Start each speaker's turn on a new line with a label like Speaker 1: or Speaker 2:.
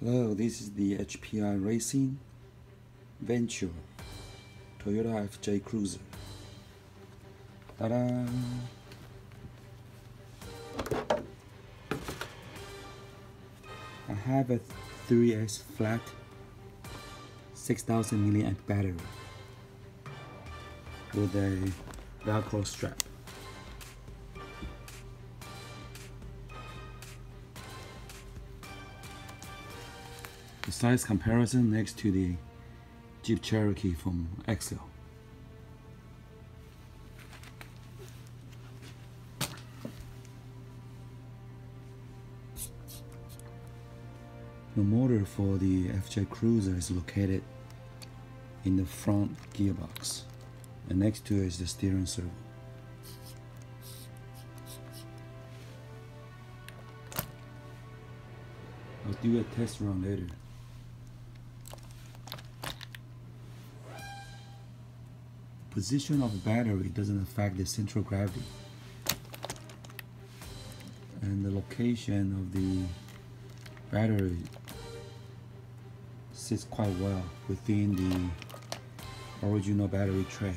Speaker 1: Hello, this is the Hpi Racing Venture Toyota FJ Cruiser. Ta-da! I have a 3S flat 6000 mAh battery with a Velcro strap. The size comparison next to the Jeep Cherokee from XL. The motor for the FJ Cruiser is located in the front gearbox, and next to it is the steering servo. I'll do a test run later. Position of the battery doesn't affect the central gravity, and the location of the battery sits quite well within the original battery tray.